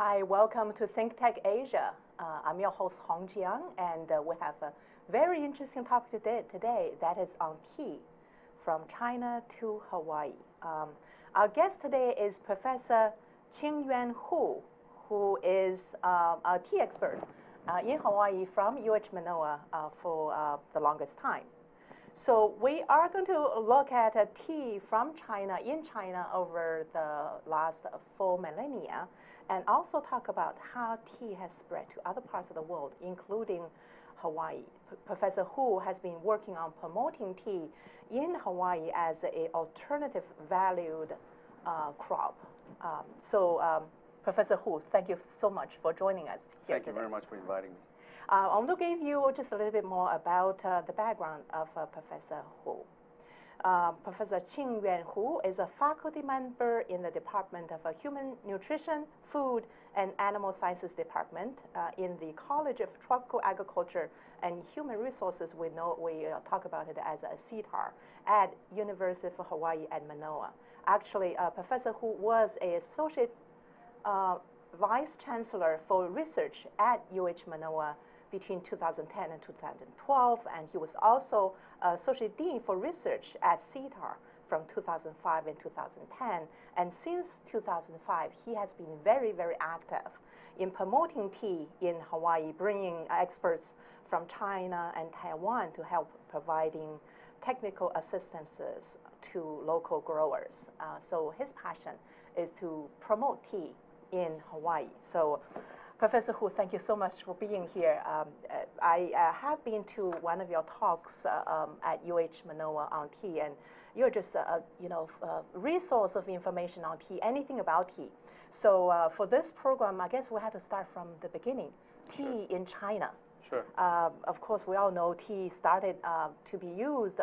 Hi, welcome to ThinkTech Asia. I'm your host, Hong Jiang, and we have a very interesting topic today that is on tea, from China to Hawaii. Our guest today is Professor Ching-Yuan Hu, who is a tea expert in Hawaii from UH Manoa for the longest time. So we are going to look at tea from China, in China, over the last 4 millennia, and also talk about how tea has spread to other parts of the world, including Hawaii. Professor Hu has been working on promoting tea in Hawaii as an alternative valued crop. Professor Hu, thank you so much for joining us here Thank you very much for inviting me. I want to give you just a little bit more about the background of Professor Hu. Professor Ching-Yuan Hu is a faculty member in the Department of Human Nutrition, Food, and Animal Sciences Department in the College of Tropical Agriculture and Human Resources. We talk about it as a CTAR at University of Hawaii at Manoa. Actually, Professor Hu was an associate vice chancellor for research at UH Manoa between 2010 and 2012, and he was also associate dean for research at CTAR from 2005 and 2010. And since 2005, he has been very, very active in promoting tea in Hawaii, bringing experts from China and Taiwan to help providing technical assistances to local growers. So his passion is to promote tea in Hawaii. So Professor Hu, thank you so much for being here. I have been to one of your talks at UH Manoa on tea, and you're just a resource of information on tea, anything about tea. So for this program, I guess we have to start from the beginning. Tea in China. Sure. Of course, we all know tea started to be used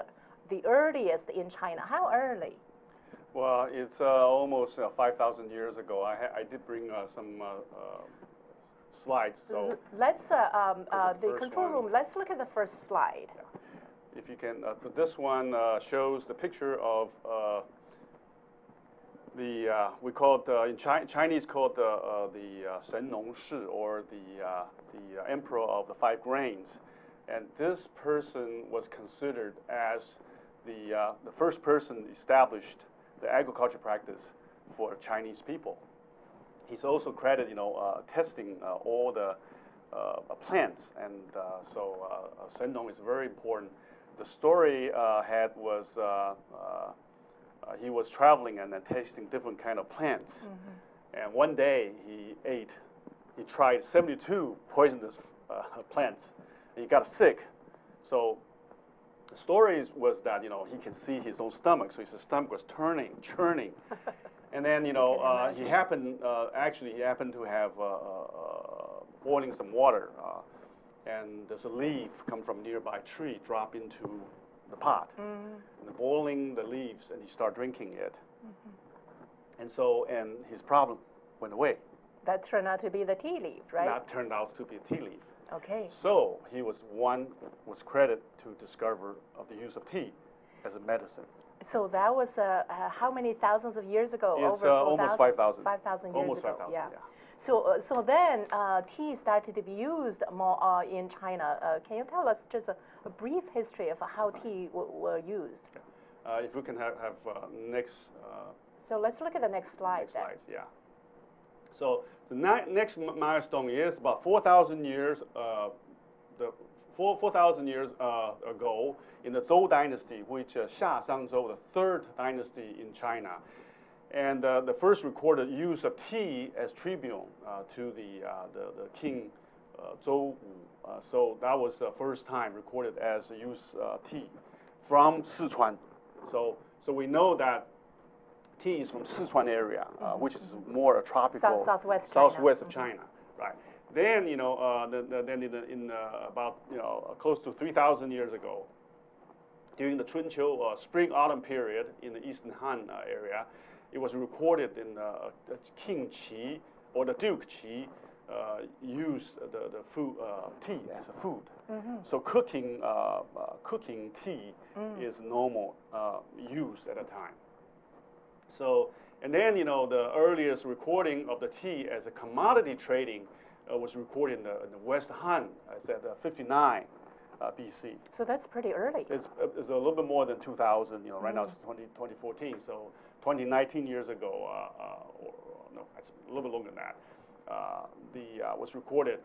the earliest in China. How early? Well, it's almost 5,000 years ago. I did bring some slides. So let's the control room. Let's look at the first slide. Yeah. If you can, this one shows the picture of we call it in Chinese called the Shen Nong Shi, or the Emperor of the 5 Grains, and this person was considered as the first person established the agriculture practice for Chinese people. He's also credited, testing all the plants, and so Shen Nong is very important. The story was he was traveling and then tasting different kind of plants, and one day he tried 72 poisonous plants, and he got sick. So the story was that he can see his own stomach, so his stomach was churning. And then he happened to have boiling some water, and there's a leaf come from a nearby tree, drop into the pot, and boiling the leaves, and he started drinking it, and his problem went away. That turned out to be the tea leaf, right? That turned out to be a tea leaf. Okay. So he was credited to discover of the use of tea as a medicine. So that was how many thousands of years ago? It's almost 5,000. 5,000 years almost ago. 5,000. Yeah. Yeah. So then tea started to be used more in China. Can you tell us just a brief history of how tea were used? If we can have next. So let's look at the next slide. Next slides, yeah. So the next milestone is about 4,000 years. 4,000 years ago, in the Zhou dynasty, which Xia Shangzhou, the 3rd dynasty in China, and the first recorded use of tea as tribute to the king Zhou Wu. So that was the first time recorded as use tea from Sichuan. So we know that tea is from Sichuan area, which is more a tropical southwest of China, right? Then about close to 3,000 years ago, during the Chunqiu spring-autumn period in the Eastern Han area, it was recorded in King Qi, or the Duke Qi, used the food tea as a food. So cooking tea is normal use at a time. So And then, you know, the earliest recording of the tea as a commodity trading was recorded in the West Han, I said 59 BC. So that's pretty early. It's a little bit more than 2,000. You know, right now it's 2014, so 19 years ago, or no, it's a little bit longer than that. Was recorded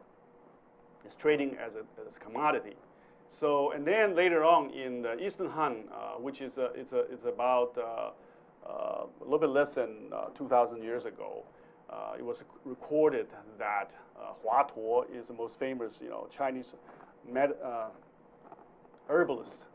as trading as a commodity. So, and then later on in the Eastern Han, which is it's about a little bit less than 2,000 years ago, it was recorded that Hua Tuo is the most famous, you know, Chinese herbalist.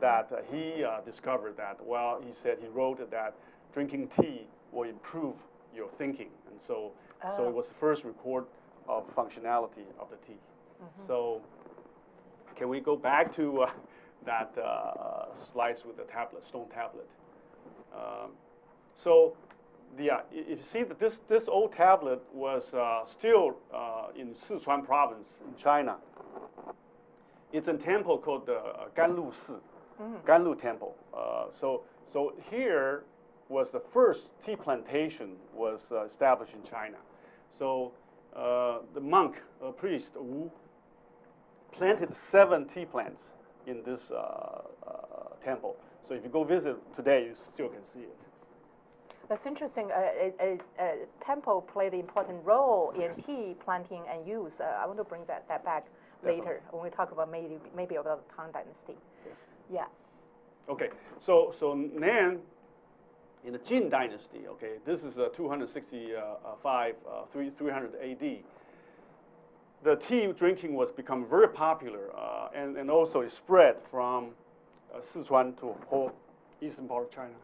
That he discovered that. Well, he said he wrote that drinking tea will improve your thinking, and so it was the first record of functionality of the tea. So, can we go back to that slides with the tablet, stone tablet? So, if you see that this old tablet was still in Sichuan province in China. It's a temple called the Ganlu Si, Ganlu Temple. So here was the first tea plantation was established in China. So the monk, priest Wu, planted 7 tea plants in this temple. So if you go visit today, you still can see it. That's interesting. A temple played an important role in tea planting and use. I want to bring that back later when we talk about maybe about the Tang dynasty. Yes. Yeah. Okay. So then in the Jin dynasty, okay, this is 265 300 AD. The tea drinking was become very popular, and also it spread from Sichuan to whole eastern part of China.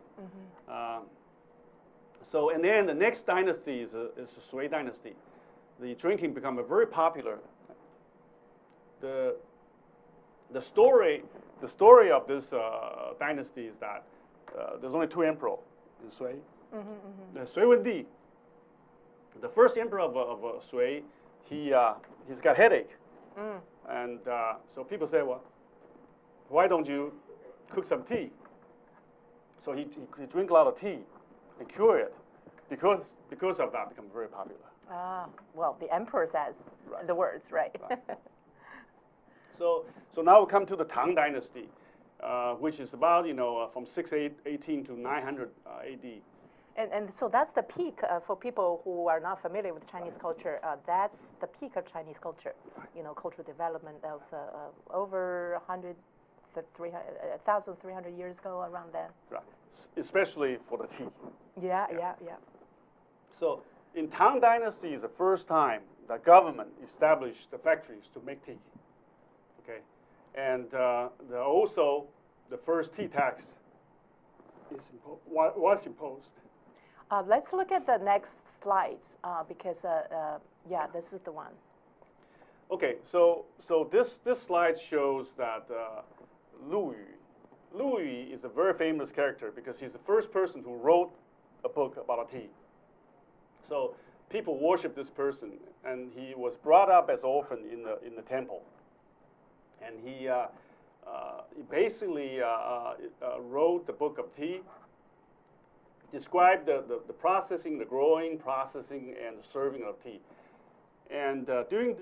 So, and then the next dynasty is the Sui dynasty. The drinking become very popular. The story of this dynasty is that there's only 2 emperors in Sui. The Sui Wendi, the first emperor of Sui, he's got headache, and so people say, well, why don't you cook some tea? So he drink a lot of tea and cure it, because of that become very popular. Well, the emperor says the words, right? So now we come to the Tang dynasty, which is about, you know, from 618 to 900 AD. And so that's the peak for people who are not familiar with Chinese culture. That's the peak of Chinese culture. You know, cultural development that was over 1,300 years ago, around then. Right, especially for the tea. Yeah. So in Tang dynasty is the first time the government established the factories to make tea. Okay, and also the first tea tax was imposed. Let's look at the next slides because yeah, this is the one. Okay, so this slide shows that Lu Yu is a very famous character because he's the first person who wrote a book about a tea. So people worship this person, and he was brought up as orphan in the temple, and he basically wrote the book of tea, described the processing, the growing, processing, and the serving of tea. And during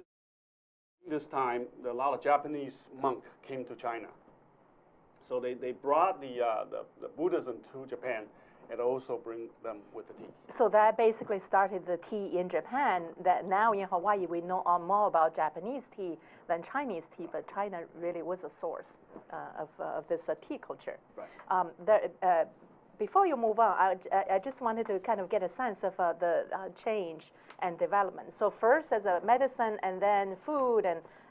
this time, a lot of Japanese monks came to China. So they brought the Buddhism to Japan and also bring them with the tea. So that basically started the tea in Japan. That now in Hawaii we know more about Japanese tea than Chinese tea, but China really was a source of this tea culture. Right. Before you move on, I just wanted to kind of get a sense of the change and development. So first as a medicine, and then food,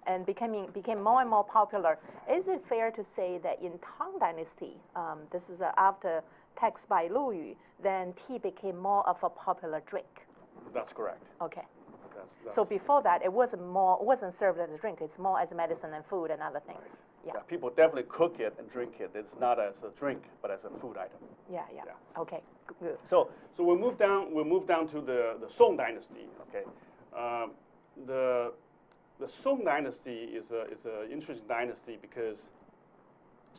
and became more and more popular. Is it fair to say that in Tang Dynasty, this is after text by Lu Yu, then tea became more of a popular drink? That's correct. Okay. That's so before that, it wasn't served as a drink. It's more as medicine and food and other things. Right. Yeah, people definitely cook it and drink it. It's not as a drink, but as a food item. Yeah. Okay, good. So we'll move down to the Song Dynasty. Okay, the Song Dynasty is an interesting dynasty because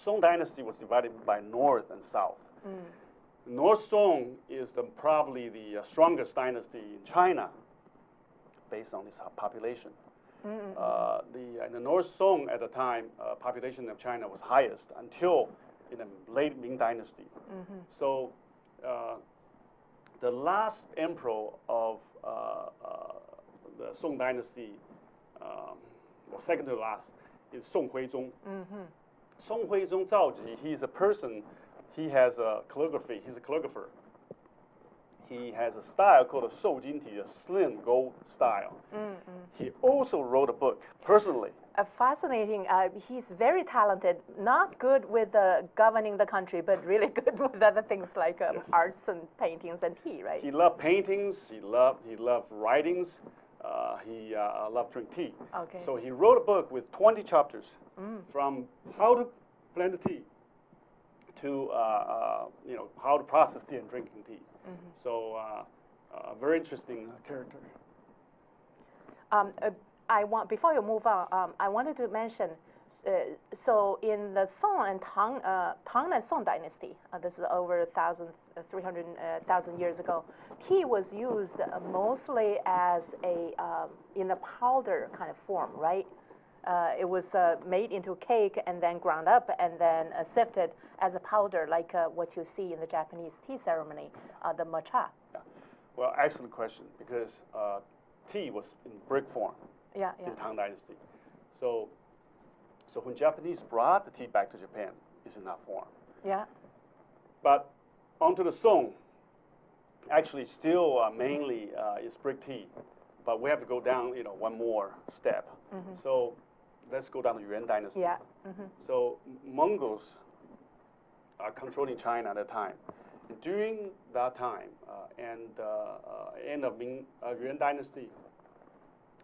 Song Dynasty was divided by North and South. North Song is probably the strongest dynasty in China, based on its population. In the North Song at the time, population of China was highest until in the late Ming Dynasty. So the last emperor of the Song Dynasty, or second to last, is Song Huizong. Song Huizong Zhaoji, he's a person, he has a calligraphy, he's a calligrapher. He has a style called a Shou Jin Ti, a slim gold style. He also wrote a book personally. Fascinating. He's very talented, not good with governing the country, but really good with other things like Yes. arts and paintings and tea, right? He loved paintings, he loved writings, he loved drink tea. Okay. So he wrote a book with 20 chapters from how to blend the tea to how to process tea and drinking tea. So a very interesting character. Before you move on, I wanted to mention, so in the Song and Tang and Song dynasty, this is over 300,000 years ago, tea was used mostly as in a powder kind of form, right? It was made into cake and then ground up and then sifted as a powder, like what you see in the Japanese tea ceremony, the matcha. Yeah. Well, excellent question, because tea was in brick form in Tang Dynasty. So when Japanese brought the tea back to Japan, it's in that form. Yeah. But onto the Song, actually still mainly is brick tea, but we have to go down, one more step. So let's go down to Yuan Dynasty. Yeah. So Mongols are controlling China at that time. And during that time and end of Yuan Dynasty,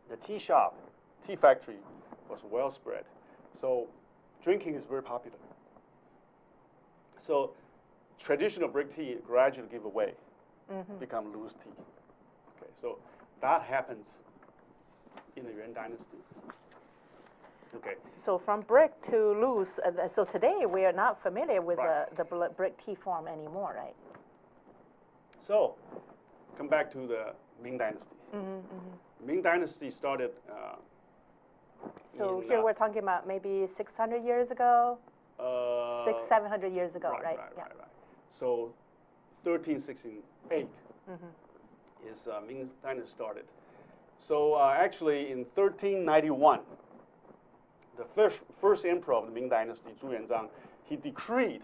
the tea shop, tea factory was well spread. So drinking is very popular. So traditional brick tea gradually give away, become loose tea. Okay, so that happens in the Yuan Dynasty. Okay. So from brick to loose, so today we are not familiar with the brick tea form anymore, right? So, come back to the Ming Dynasty. Ming Dynasty started so here we're talking about maybe 600 years ago, 700 years ago, right? Right. So 1368 is Ming Dynasty started. So actually in 1391, the first emperor of the Ming Dynasty, Zhu Yuanzhang, he decreed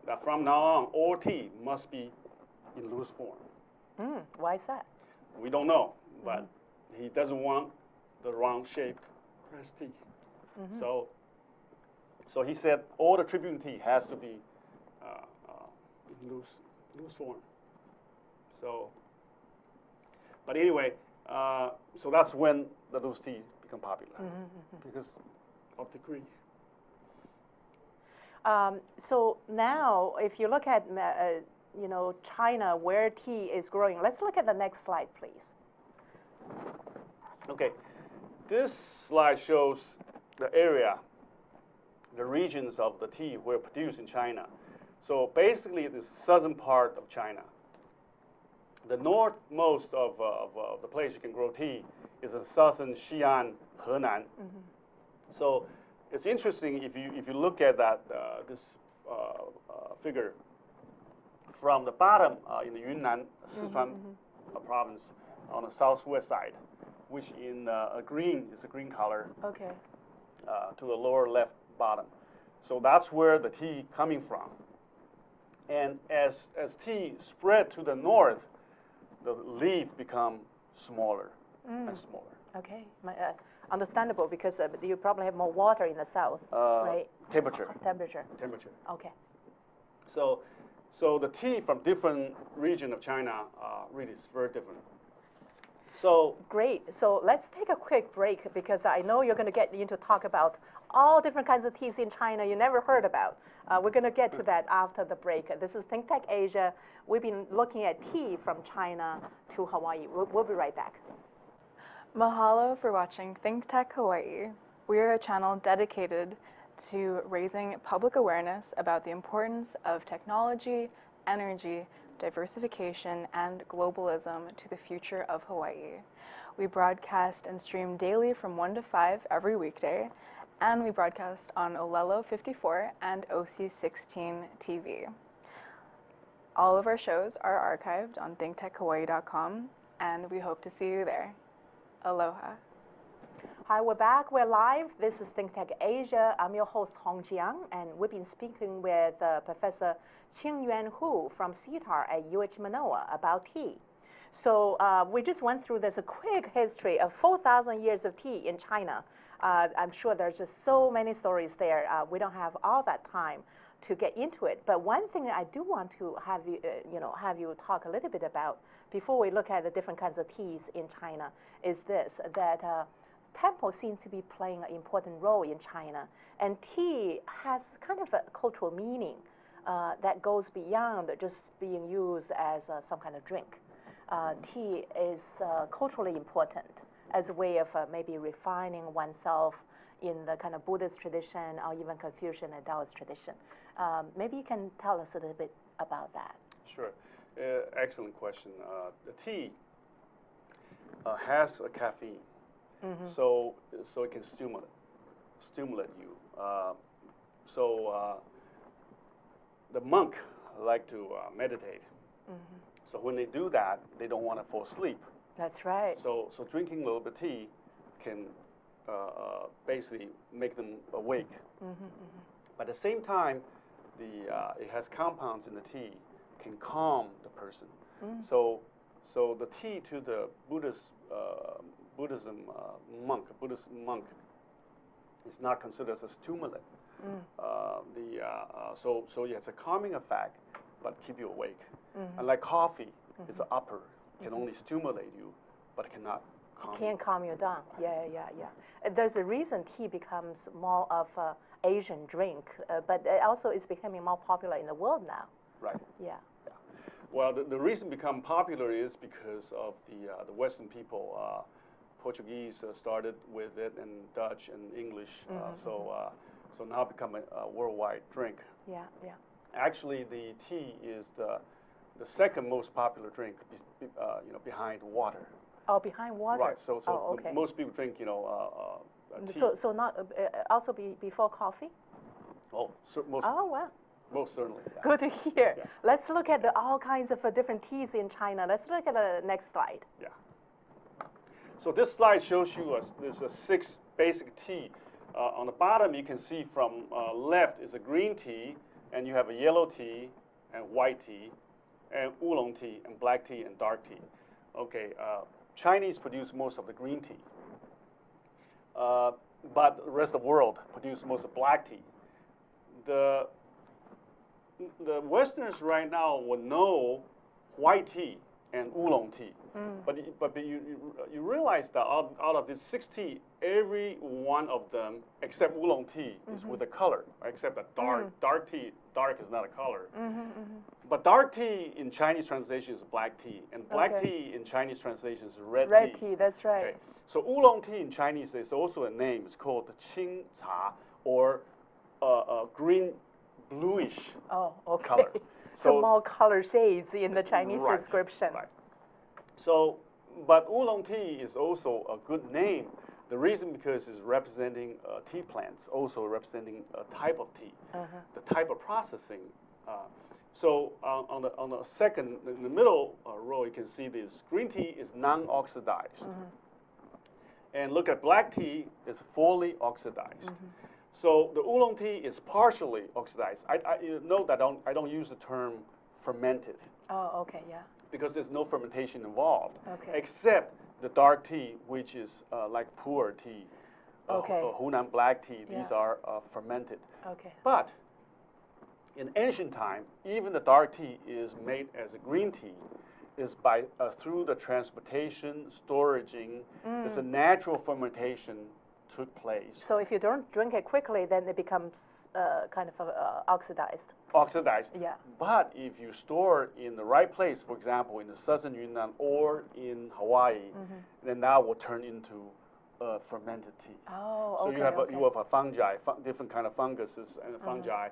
that from now on all tea must be in loose form. Why is that? We don't know, but he doesn't want the round-shaped pressed tea. So he said all the tribute tea has to be in loose form. So, but anyway, so that's when the loose tea become popular because of decree. So now, if you look at China, where tea is growing, let's look at the next slide, please. Okay, this slide shows the area, the regions of the tea were produced in China. So basically, the southern part of China. The northmost of the place you can grow tea is in southern Xi'an, Henan. So it's interesting if you look at that this figure from the bottom in the Yunnan, Sichuan province on the southwest side, which in green is a green color. Okay. To the lower left bottom. So that's where the tea coming from. And as tea spread to the north, the leaf become smaller and smaller. Okay, understandable, because you probably have more water in the south, right? Temperature. Okay. So the tea from different region of China really is very different. So great. So let's take a quick break, because I know you're going to get into talk about all different kinds of teas in China you never heard about. We're going to get to that after the break. This is ThinkTech Asia. We've been looking at tea from China to Hawaii. We'll be right back. Mahalo for watching ThinkTech Hawaii. We are a channel dedicated to raising public awareness about the importance of technology, energy, diversification, and globalism to the future of Hawaii. We broadcast and stream daily from 1 to 5 every weekday, and we broadcast on Olelo 54 and OC16 TV. All of our shows are archived on thinktechhawaii.com, and we hope to see you there. Aloha. Hi, we're back. We're live. This is ThinkTech Asia. I'm your host, Hong Jiang, and we've been speaking with Professor Ching-Yuan Hu from CETAR at UH Manoa about tea. So we just went through this a quick history of 4,000 years of tea in China. I'm sure there's just so many stories there. We don't have all that time to get into it. But one thing I do want to have you, have you talk a little bit about before we look at the different kinds of teas in China is this, that temple seems to be playing an important role in China. And tea has kind of a cultural meaning that goes beyond just being used as some kind of drink. Tea is culturally important as a way of maybe refining oneself in the kind of Buddhist tradition or even Confucian and Taoist tradition. Maybe you can tell us a little bit about that. Sure. Excellent question. The tea has a caffeine, so it can stimulate you. The monk like to meditate. So when they do that, they don't want to fall asleep. That's right. So drinking a little bit of tea can basically make them awake. But at the same time, it has compounds in the tea can calm the person. So the tea to the Buddhist monk is not considered as a stimulant. So it has a calming effect, but keep you awake. Unlike coffee, it's an upper, can only stimulate you, but cannot calm you. Can't calm you down. Yeah. There's a reason tea becomes more of an Asian drink, but it also is becoming more popular in the world now. Right. Yeah. Well, the reason become popular is because of the Western people. Portuguese started with it, and Dutch and English. So now become a worldwide drink. Yeah. Actually, the tea is the second most popular drink, behind water. Oh, behind water. Right. So okay. Most people drink, tea. So not also before coffee. Oh, most. Oh wow. Most certainly. Yeah. Good to hear. Yeah. Let's look at all kinds of different teas in China. Let's look at the next slide. Yeah. So this slide shows you there's 6 basic tea. On the bottom, you can see from left is a green tea, and you have a yellow tea, and white tea, and oolong tea, and black tea, and dark tea. Okay, Chinese produce most of the green tea, but the rest of the world produce most of black tea. The Westerners right now will know white tea and oolong tea, but you realize that out of these 6 tea, every one of them except oolong tea is with a color, except that dark tea. Dark is not a color. But dark tea in Chinese translation is black tea, and black tea in Chinese translation is red tea. Red tea, that's right. Okay. So oolong tea in Chinese is also a name. It's called the Qing Cha, or green bluish color. So more color shades in the Chinese right, description. Right. So, but oolong tea is also a good name. The reason because it's representing tea plants, also representing a type of tea, the type of processing. So on the second, in the middle row, you can see this green tea is non-oxidized, and look at black tea is fully oxidized. So the oolong tea is partially oxidized. You note that I don't use the term fermented. Oh, okay, yeah. Because there's no fermentation involved, okay. Except the dark tea, which is like pu'er tea, Hunan black tea. Yeah. These are fermented. Okay. But in ancient time, even the dark tea is made as a green tea, is by through the transportation, storaging. There's a natural fermentation took place. So if you don't drink it quickly, then it becomes kind of oxidized. Oxidized. Yeah. But if you store in the right place, for example, in the southern Yunnan or in Hawaii, then that will turn into fermented tea. Oh, so okay. you have okay. you have a fungi, different kind of funguses and fungi,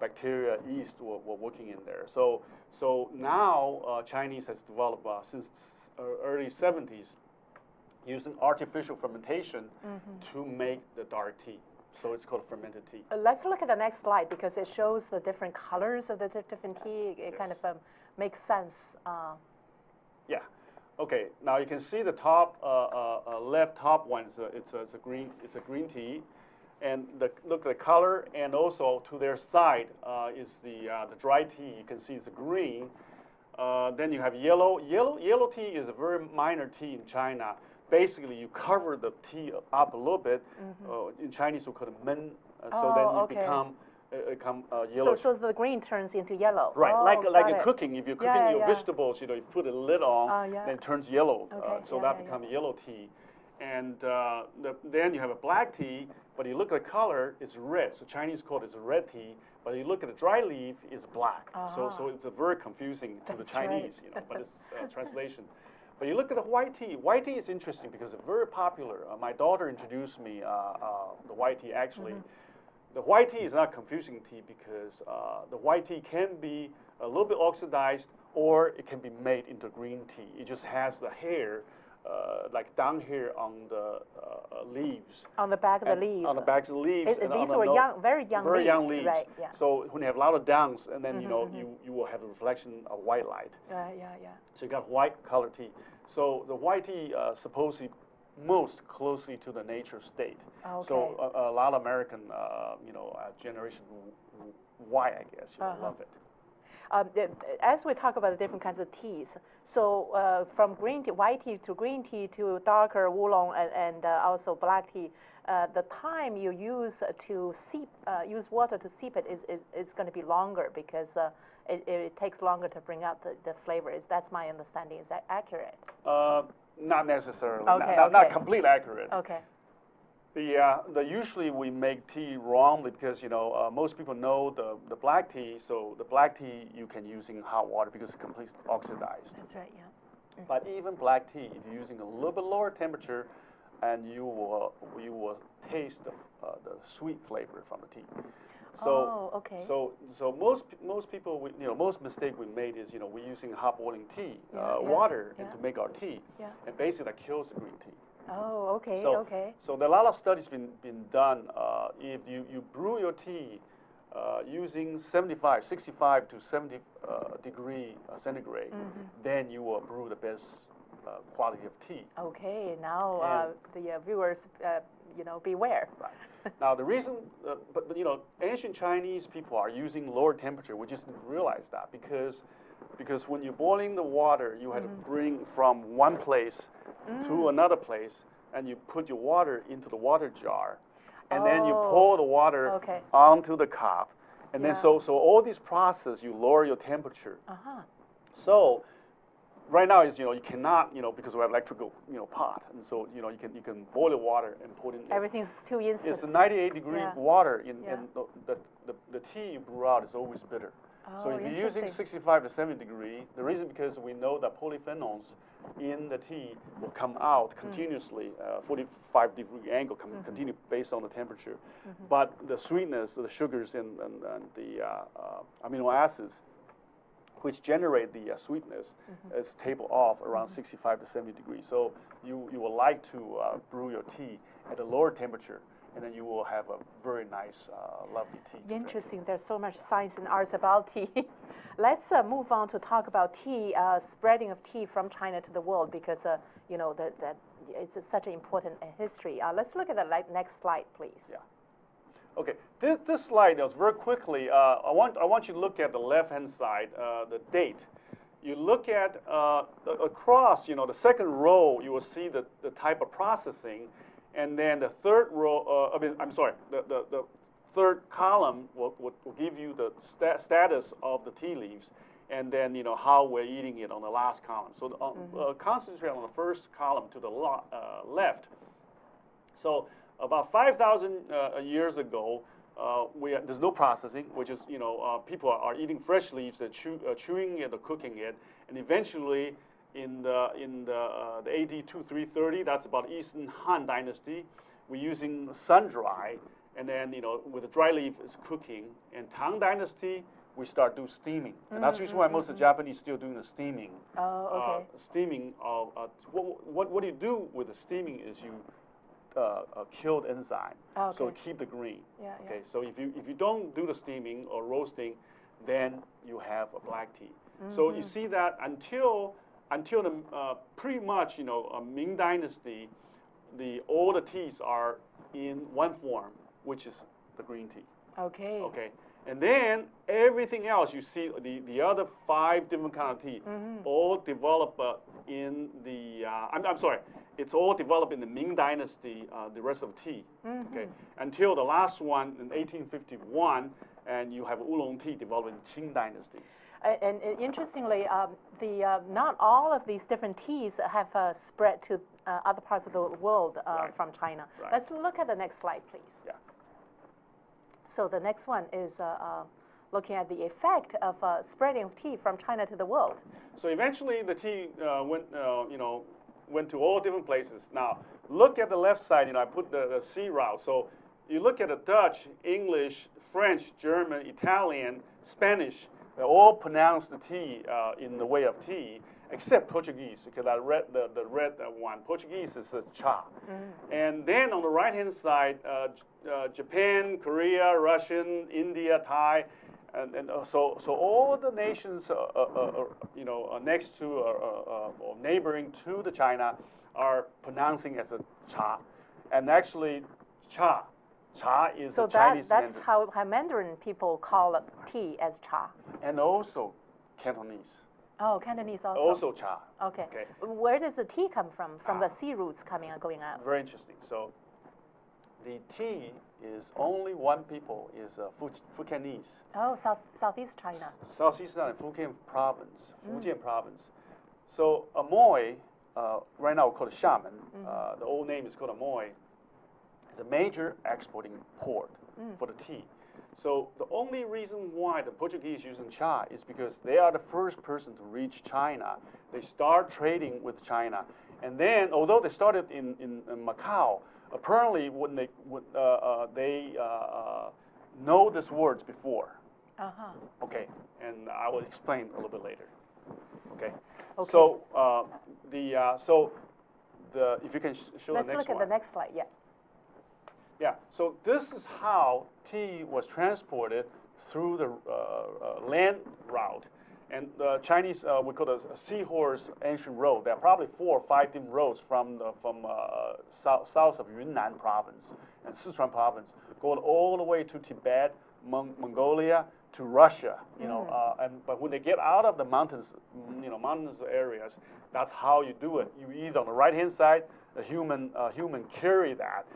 bacteria, yeast were working in there. So now Chinese has developed since early 70s using artificial fermentation to make the dark tea. So it's called fermented tea. Let's look at the next slide because it shows the different colors of the different tea. It kind of makes sense. Yeah. Okay. Now you can see the top left top one. It's a green tea, and look at the color, and also to their side is the dry tea. You can see it's green. Then you have yellow. Yellow tea is a very minor tea in China. Basically, you cover the tea up a little bit. In Chinese, we call it men. So then you become yellow. So the green turns into yellow. Right, oh, like in cooking. If you're cooking your yeah. vegetables, you put a lid on, then it turns yellow. So that becomes yellow tea. And then you have a black tea, but you look at the color, it's red. So Chinese call it red tea, but you look at the dry leaf, it's black. So it's a very confusing to the Chinese, but it's translation. But you look at the white tea. White tea is interesting because it's very popular. My daughter introduced me the white tea actually. The white tea is not confusing tea because the white tea can be a little bit oxidized or it can be made into green tea. It just has the hair, like down here on the leaves. On the back of the leaves. On the back of the leaves. These were very young leaves. Right, yeah. So when you have a lot of downs, and then you will have a reflection of white light. Yeah. So you got white color tea. So the white tea supposedly most closely to the nature state. Okay. So a lot of American, generation Y, I guess, love it. As we talk about the different kinds of teas, so from green tea, white tea to green tea to darker oolong and also black tea, the time you use to use water to steep it is going to be longer because it takes longer to bring out the flavors. That's my understanding. Is that accurate? Not necessarily. Okay, not completely accurate. Okay. Usually we make tea wrongly because most people know the black tea. So the black tea you can use in hot water because it's completely oxidized. That's right. Yeah. But even black tea, if you're using a little bit lower temperature, and you will taste the sweet flavor from the tea. So, okay. So most people, most mistake we made is, we're using hot boiling tea, water, and to make our tea, and basically that kills the green tea. Oh, okay, okay. So there are a lot of studies been done. If you brew your tea using 65 to 70 degree centigrade, then you will brew the best quality of tea. Okay, now the viewers, beware. Right. Now the reason, but ancient Chinese people are using lower temperature. We just didn't realize that because when you're boiling the water, you had to bring from one place to another place, and you put your water into the water jar, and then you pour the water onto the cup, and then so all these process you lower your temperature. So right now is you cannot because we have electrical pot, and so you can boil the water and put in. Everything's too instant. It's a 98-degree water and the tea you brew out is always bitter. So if you're using 65 to 70 degree, the reason because we know that polyphenols in the tea will come out continuously, 45-degree angle continue based on the temperature, but the sweetness, the sugars and the amino acids, which generate the sweetness, is taper off around 65 to 70 degrees. So you will like to brew your tea at a lower temperature, and then you will have a very nice, lovely tea. Interesting. There's so much science and arts about tea. Let's move on to talk about tea, spreading of tea from China to the world, because that it's such an important history. Let's look at the next slide, please. Yeah. Okay. This slide is very quickly. I want you to look at the left-hand side, the date. You look at across, the second row, you will see the type of processing. And then the third row, the third column will give you the status of the tea leaves, and then how we're eating it on the last column. So concentrate on the first column to the left. So about 5,000 years ago, there's no processing, which is people are eating fresh leaves, they're chewing it or cooking it, and eventually in the AD 2330, that's about Eastern Han Dynasty. We're using sun dry, and then with the dry leaf is cooking. And Tang Dynasty, we start do steaming, and that's the reason why most of the Japanese still doing the steaming. Oh, okay. Steaming of what you do with the steaming is you kill the enzyme, Okay. so keep the green. Yeah, Okay, yeah. so if you don't do the steaming or roasting, then you have a black tea. So you see that until the pretty much Ming Dynasty, all the teas are in one form, which is the green tea. Okay. Okay, and then everything else you see the other 5 different kind of tea all develop in the I'm sorry, it's all developed in the Ming Dynasty. The rest of tea, okay, until the last one in 1851, and you have oolong tea developed in Qing Dynasty. And interestingly, not all of these different teas have spread to other parts of the world Right. from China. Right. Let's look at the next slide, please. Yeah. So the next one is looking at the effect of spreading of tea from China to the world. So eventually the tea went to all different places. Now look at the left side. I put the C route. So you look at the Dutch, English, French, German, Italian, Spanish. They all pronounce the tea in the way of tea, except Portuguese, because I read the red one. Portuguese is a cha. And then on the right-hand side, Japan, Korea, Russian, India, Thai, and so all the nations next to or neighboring to the China are pronouncing as a cha, and actually cha is So the Chinese that's Mandarin. how Mandarin people call tea as cha. And also Cantonese. Oh, Cantonese also. Also cha. Okay. Okay. Where does the tea come from? From the sea roots coming and going out. Very interesting. So the tea is only one people is Fujianese. Oh, Southeast China. Southeast China, Fujian province. So Amoy, right now called Xiamen. The old name is called Amoy. It's a major exporting port for the tea. So the only reason why the Portuguese using cha is because they are the first person to reach China. They start trading with China, and then although they started in Macau, apparently when they know these words before. Okay, and I will explain a little bit later. Okay. Okay. So if you can show Let's the next look one. at the next slide. Yeah. Yeah, so this is how tea was transported through the land route. And the Chinese, we call it a seahorse ancient road. There are probably 4 or 5 different roads from south of Yunnan province and Sichuan province, going all the way to Tibet, Mongolia, to Russia. But when they get out of the mountains, mountainous areas, that's how you do it. You either on the right-hand side, the human carry that.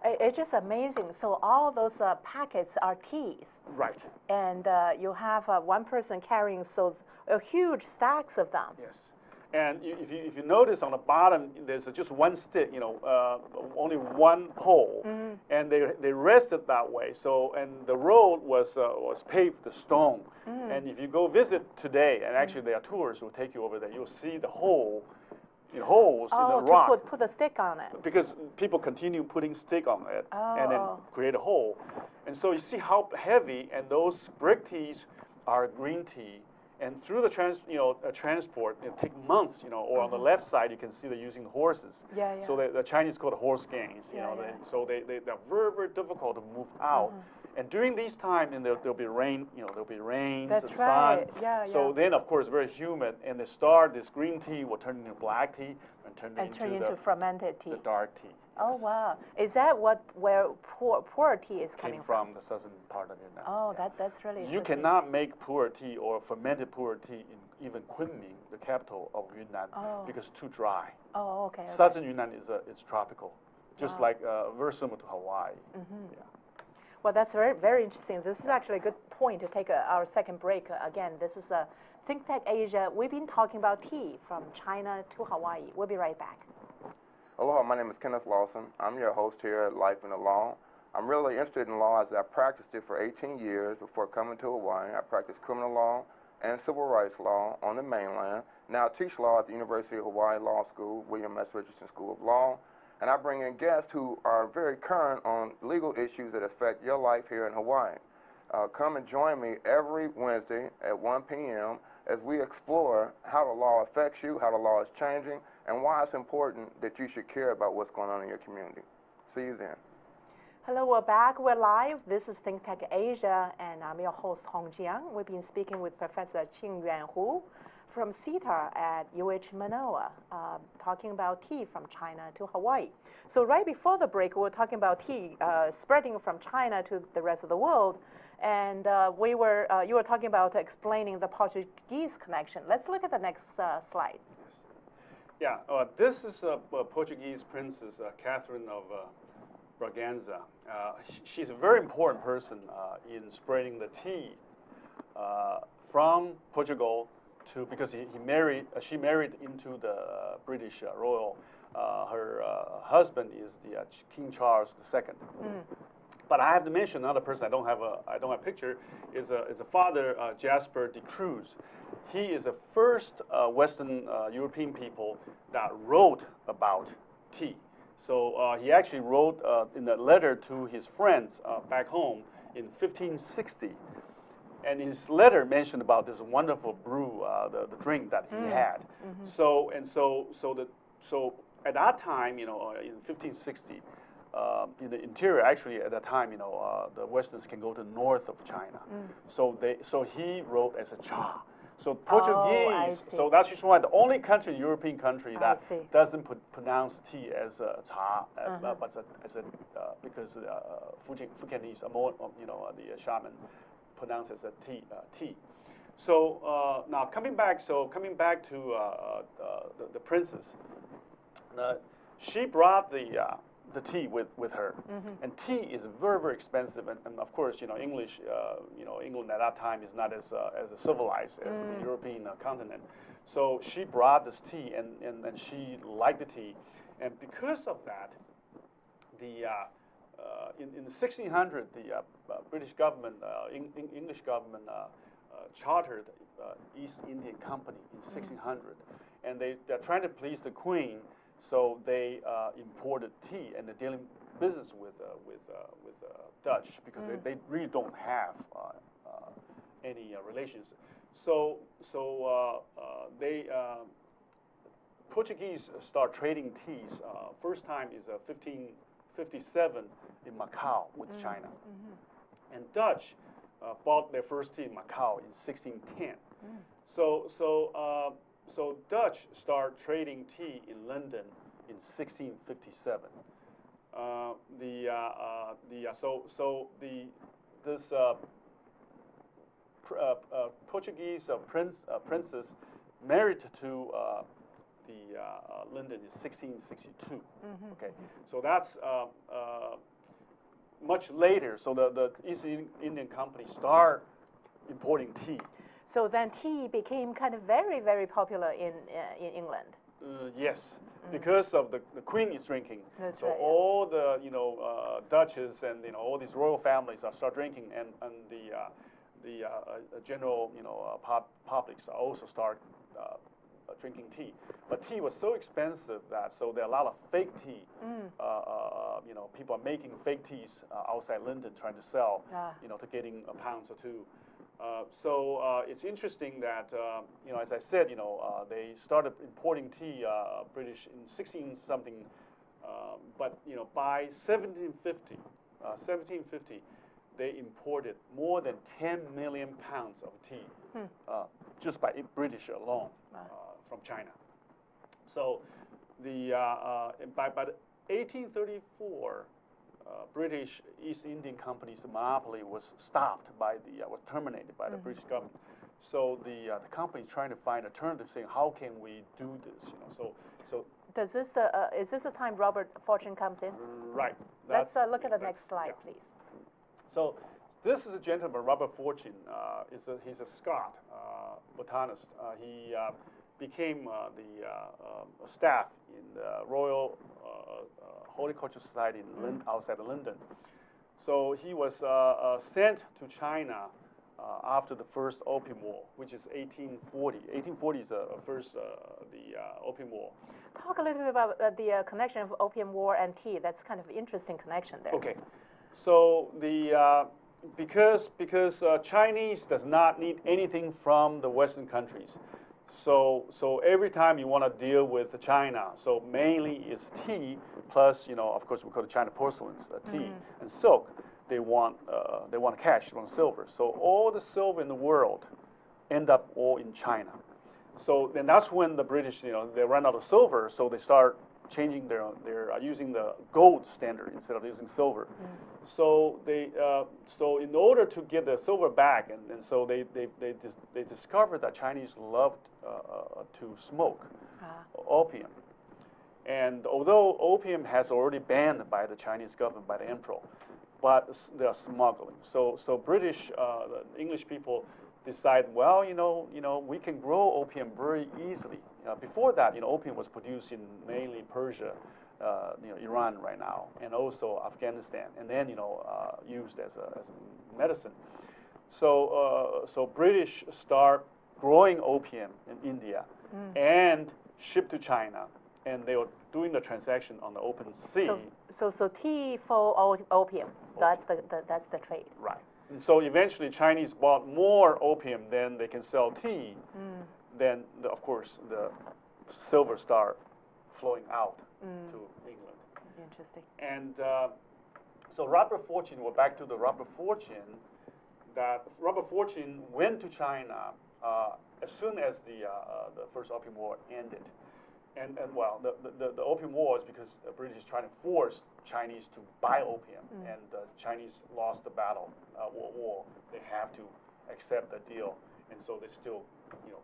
It's just amazing. So all those packets are teas. Right. And you have one person carrying huge stacks of them. Yes. And if you notice on the bottom, there's just one stick, only one pole, and they rested that way. So and the road was paved with stone. And if you go visit today, and actually there are tours who will take you over there, you'll see the holes in the rock. To put the stick on it. Because people continue putting stick on it and then create a hole. And so you see how heavy, and those brick teas are green tea. And through the transport, it takes months, or on the left side, you can see they're using horses. Yeah, yeah. So the Chinese call it horse gangs, so they're very, very difficult to move out. And during these times, and there'll be rain, there'll be rain, That's the right. sun. Yeah, so then, of course, very humid, and this green tea will turn into black tea and turn into fermented tea. the dark tea. Oh wow! Is that where pu'er tea is coming Came from the southern part of Yunnan. Oh, that's really interesting. You cannot make pu'er tea or fermented pu'er tea in even Kunming, the capital of Yunnan, because it's too dry. Oh, okay. Southern Yunnan is tropical, just like very similar to Hawaii. Yeah. Well, that's very, very interesting. This is actually a good point to take our second break. Again, this is ThinkTech Asia. We've been talking about tea from China to Hawaii. We'll be right back. Aloha, my name is Kenneth Lawson. I'm your host here at Life in the Law. I'm really interested in law as I practiced it for 18 years before coming to Hawaii. I practiced criminal law and civil rights law on the mainland. Now I teach law at the University of Hawaii Law School, William S. Richardson School of Law, and I bring in guests who are very current on legal issues that affect your life here in Hawaii. Come and join me every Wednesday at 1 p.m. as we explore how the law affects you, how the law is changing, and why it's important that you should care about what's going on in your community. See you then. Hello, we're back. We're live. This is ThinkTech Asia, and I'm your host, Hong Jiang. We've been speaking with Professor Ching-Yuan Hu from CETA at UH Manoa, talking about tea from China to Hawaii. So right before the break, we were talking about tea spreading from China to the rest of the world, and you were talking about explaining the Portuguese connection. Let's look at the next slide. Yeah, this is a Portuguese princess, Catherine of Braganza. She's a very important person in spreading the tea from Portugal to, because she married into the British royal. Her husband is the King Charles II. But I have to mention another person. I don't have a picture. Is a father, Jasper de Cruz. He is the first Western European people that wrote about tea. So he actually wrote in a letter to his friends back home in 1560, and his letter mentioned about this wonderful brew, the drink that he had. So at that time, in 1560, in the interior, actually at that time, the Westerners can go to north of China. So he wrote as a cha. So Portuguese, so that's just why the only country, European country, that doesn't pronounce tea as a cha, but as a because Fukienese, the shaman, pronounce as a tea. So now coming back to the princess, she brought the tea with her, and tea is very, very expensive, and of course, English, England at that time is not as civilized as the European continent. So she brought this tea, and she liked the tea, and because of that, in the 1600, the British government, English government chartered East Indian Company in 1600, and they're trying to please the Queen. So they imported tea, and they're dealing business with Dutch because they really don't have any relations. So Portuguese start trading teas. First time is 1557 in Macau with China, and Dutch bought their first tea in Macau in 1610. So Dutch start trading tea in London in 1657. This Portuguese princess married to London in 1662. Okay, so that's much later. So the East Indian Company start importing tea. So then tea became kind of very, very popular in England. Yes, because of the Queen is drinking. That's so right, all the Duchess and all these royal families start drinking, and the general publics also start drinking tea. But tea was so expensive that there are a lot of fake tea. People are making fake teas outside London trying to sell, to getting a pound or two. So it's interesting that as I said, they started importing tea, British in 16-something, but by 1750, they imported more than 10 million pounds of tea just by British alone from China. So by 1834. British East Indian Company's monopoly was stopped was terminated by the British government. So the company is trying to find alternatives, saying how can we do this? So does this is this the time Robert Fortune comes in? Right. Let's look at the next slide, please. So this is a gentleman, Robert Fortune. He's a Scot botanist. He became the staff in the Royal Horticultural Society outside of London. So he was sent to China after the first Opium War, which is 1840. 1840 is the first Opium War. Talk a little bit about the connection of Opium War and tea. That's kind of interesting connection there. Okay, so because Chinese does not need anything from the Western countries, so every time you want to deal with China, so mainly it's tea plus of course we call it China porcelains, tea and silk. They want cash, they want silver. So all the silver in the world end up all in China. So then that's when the British, they run out of silver, so they start changing their using the gold standard instead of using silver. So so in order to get the silver back, and so they discovered that Chinese loved to smoke opium. And although opium has already banned by the Chinese government, by the emperor, but they are smuggling. So British, the English people decide, well, we can grow opium very easily. Before that, opium was produced in mainly Persia, Iran right now, and also Afghanistan, and then used as a medicine. So British start growing opium in India and ship to China, and they were doing the transaction on the open sea. So tea for opium. That's the trade. Right. And so eventually Chinese bought more opium than they can sell tea. Then of course the silver start flowing out to England. Interesting. And so Robert Fortune, we're back to the Robert Fortune. That Robert Fortune went to China as soon as the first Opium War ended. And well, the Opium War is because the British trying to force Chinese to buy opium, and the Chinese lost the battle, war. They have to accept the deal, and so they're still,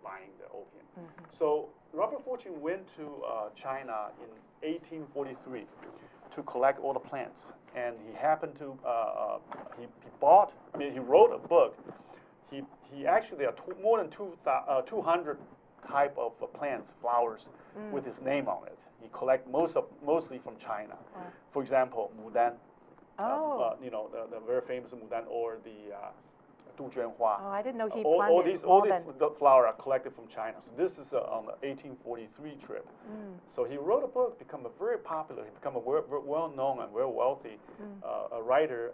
buying the opium. So Robert Fortune went to China in 1843 to collect all the plants, and he happened to he wrote a book. He actually there are more than 200 type of plants, flowers, with his name on it. He collect mostly from China. For example, Mudan, the very famous Mudan, or the Dujuanhua. Oh, I didn't know he all planted these flowers are collected from China. So this is on the 1843 trip. So he wrote a book, become a very popular. He become a well-known and very wealthy a writer.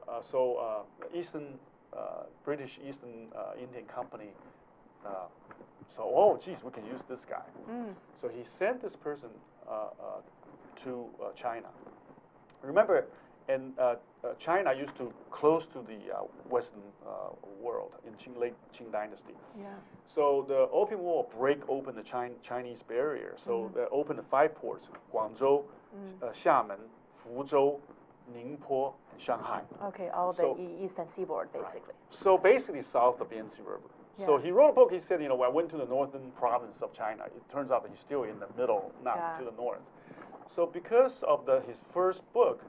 British Eastern Indian Company. Oh, geez, we can use this guy. So he sent this person to China. Remember, and China used to close to the Western world in late Qing dynasty. Yeah. So the Opium War break open the Chinese barrier. So they opened the 5 ports: Guangzhou, Xiamen, Fuzhou, Ningpo, and Shanghai. Okay, all the eastern seaboard, basically. Right. So basically south of the Yangtze River. Yeah. So he wrote a book. He said, I went to the northern province of China. It turns out that he's still in the middle, not to the north. So because of his first book,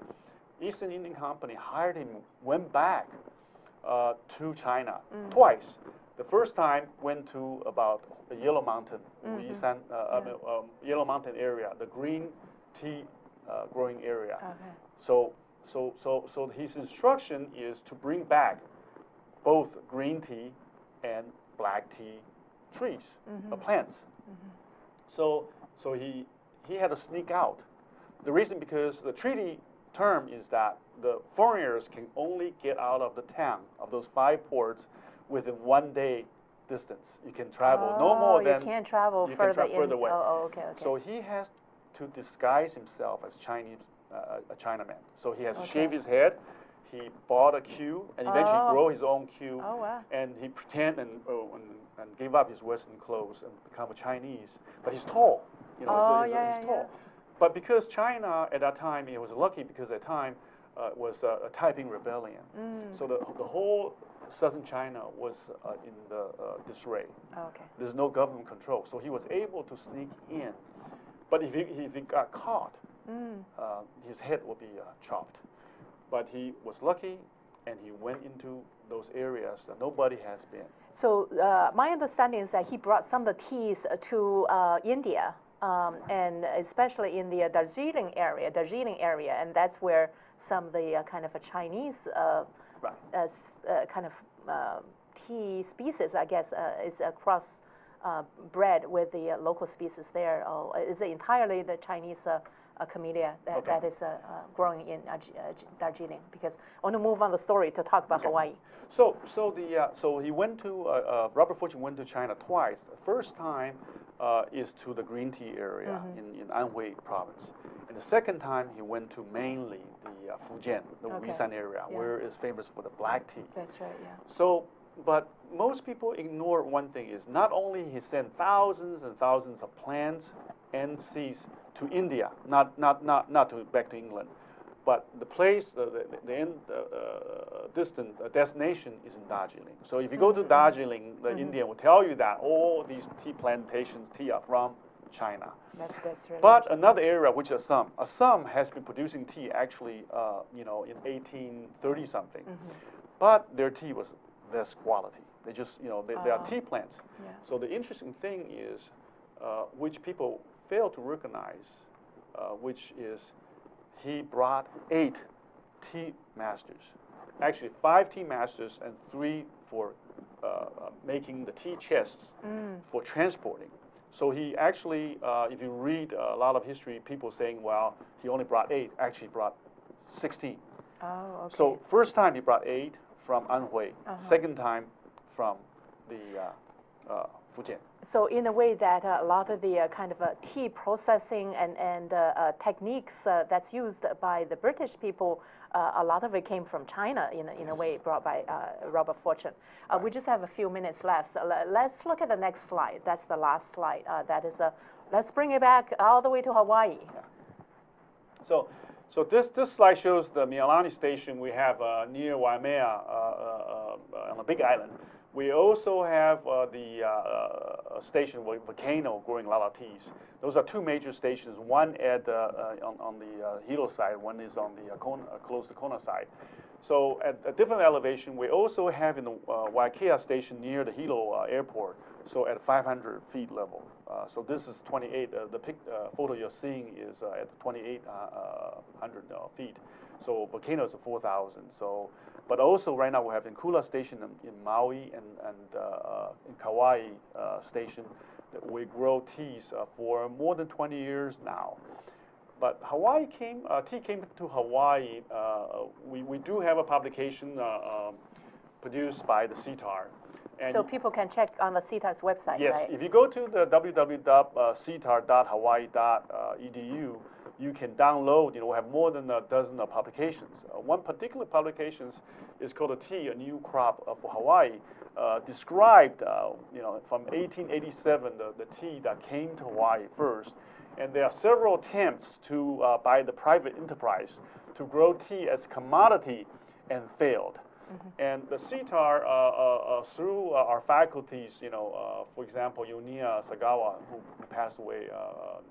Eastern Indian Company hired him, went back to China twice. The first time went to about the Yellow Mountain, Yellow Mountain area, the green tea growing area. Okay. So his instruction is to bring back both green tea and black tea trees, plants. So he had to sneak out. The reason because the treaty term is that the foreigners can only get out of the town of those 5 ports within 1 day distance. You can travel no more than you can't travel further away. Okay. So he has to disguise himself as a Chinaman. So he has to shave his head. He bought a queue and eventually grow his own queue. Oh, wow. And he pretend and gave up his Western clothes and become a Chinese. But he's tall. He's tall. But because China at that time, it was lucky because at that time was a Taiping rebellion. So the whole southern China was in disarray. Okay. There's no government control. So he was able to sneak in. But if he got caught, his head would be chopped. But he was lucky, and he went into those areas that nobody has been. So my understanding is that he brought some of the teas to India, and especially in the Darjeeling area, and that's where some of the kind of a Chinese tea species, I guess, is a cross bred with the local species there, or is it entirely the Chinese camellia that is growing in Darjeeling? Because I want to move on the story to talk about Hawaii. So he went to Robert Fortune went to China twice. The first time is to the green tea area in Anhui province, and the second time he went to mainly the Fujian, the Wusan area, where it's famous for the black tea. That's right. Yeah. So, but most people ignore one thing is not only he sent thousands and thousands of plants and seeds to India, not to back to England, but the place, the end distant destination is in Darjeeling. So if you go to Darjeeling, the Indian will tell you that all these tea plantations, tea are from China. That's really but another area, which is Assam. Assam has been producing tea actually, in 1830 something, but their tea was less quality. They just, they are tea plants. Yeah. So the interesting thing is, which people fail to recognize, which is he brought 8 tea masters, actually 5 tea masters and 3 for making the tea chests for transporting. So he actually, if you read a lot of history, people saying, well, he only brought 8, actually brought 16. Oh, okay. So first time he brought 8 from Anhui, second time from the Fujian. So in a way that a lot of the kind of tea processing and techniques that's used by the British people, a lot of it came from China in a way brought by Robert Fortune. We just have a few minutes left, so let's look at the next slide. That's the last slide. That is let's bring it back all the way to Hawaii. Yeah. So this slide shows the Mililani station we have near Waimea on a big island. We also have the station with volcano growing a lot of teas. Those are 2 major stations. One at on the Hilo side. One is on the close to Kona side. So at a different elevation, we also have in the Waikea station near the Hilo airport. So at 500 feet level. So this is 28. The photo you're seeing is at 2,800 feet. So volcano is 4,000. So, but also right now we have in Kula station in Maui and in Kauai station that we grow teas for more than 20 years now. But tea came to Hawaii. We do have a publication produced by the CTAR. And so people can check on the CTAR's website, yes, right? if you go to the www.ctar.hawaii.edu, you can download, we have more than a dozen publications. One particular publication is called A Tea, A New Crop for Hawaii, described, from 1887, the tea that came to Hawaii first. And there are several attempts by the private enterprise to grow tea as commodity and failed. And the CTAR, through our faculties, for example, Yunia Sagawa, who passed away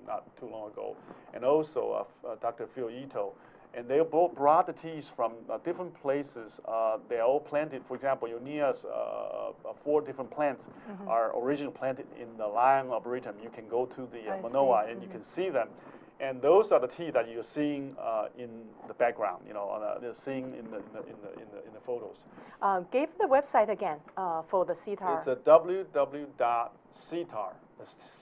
not too long ago, and also Dr. Phil Ito, and they both brought the teas from different places. They're all planted. For example, Yunia's 4 different plants are originally planted in the Lion Arboretum. You can go to the Manoa and you can see them. And those are the tea that you're seeing in the background, they're seeing in the photos. Give the website again for the CTAR. It's www.ctar,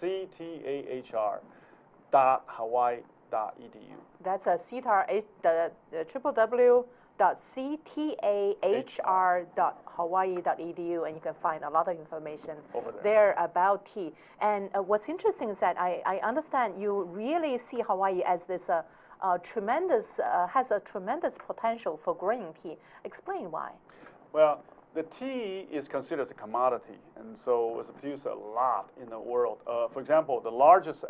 CTAR.hawaii.edu. That's a CTAR, the www.ctah.hawaii.edu, and you can find a lot of information there about tea. And what's interesting is that I understand you really see Hawaii as this has a tremendous potential for growing tea. Explain why. Well, the tea is considered as a commodity, and so it's produced a lot in the world. For example, the largest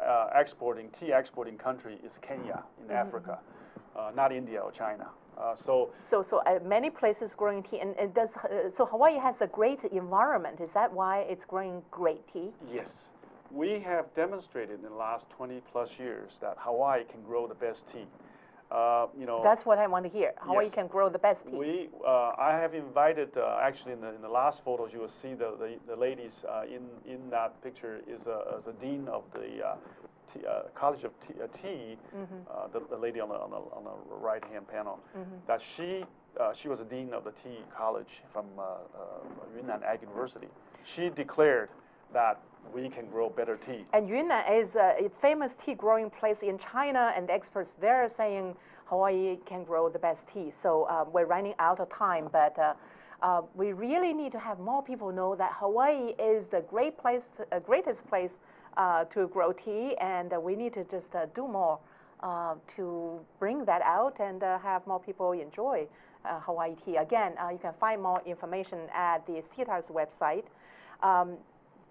tea exporting country is Kenya in Africa, not India or China. So many places growing tea, and so Hawaii has a great environment. Is that why it's growing great tea? Yes, we have demonstrated in the last 20+ years that Hawaii can grow the best tea. That's what I want to hear. Hawaii can grow the best tea. I have invited, actually in the last photos, you will see the ladies in that picture is a dean of the College of Tea, the lady on the right-hand panel, that she she was a dean of the tea college from Yunnan Ag University. She declared that we can grow better tea. And Yunnan is a famous tea growing place in China, and the experts there are saying Hawaii can grow the best tea. So we're running out of time, but we really need to have more people know that Hawaii is the greatest place to grow tea, and we need to just do more to bring that out and have more people enjoy Hawaii tea. Again, you can find more information at the CITAR's website.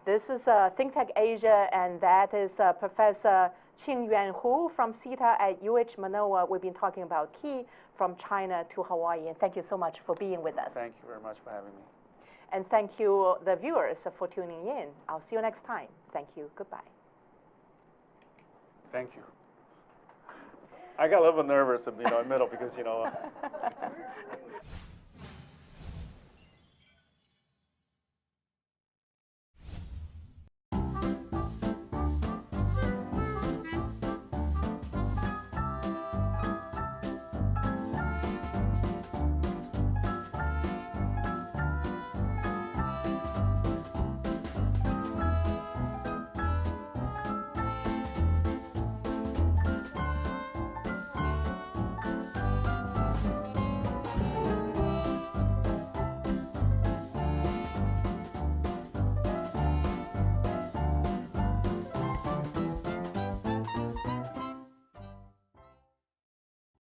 This is ThinkTech Asia, and that is Professor Ching-Yuan Hu from CITA at UH Manoa. We've been talking about tea from China to Hawaii, and thank you so much for being with us. Thank you very much for having me. And thank you, the viewers, for tuning in. I'll see you next time. Thank you. Goodbye. Thank you. I got a little bit nervous, in the middle because,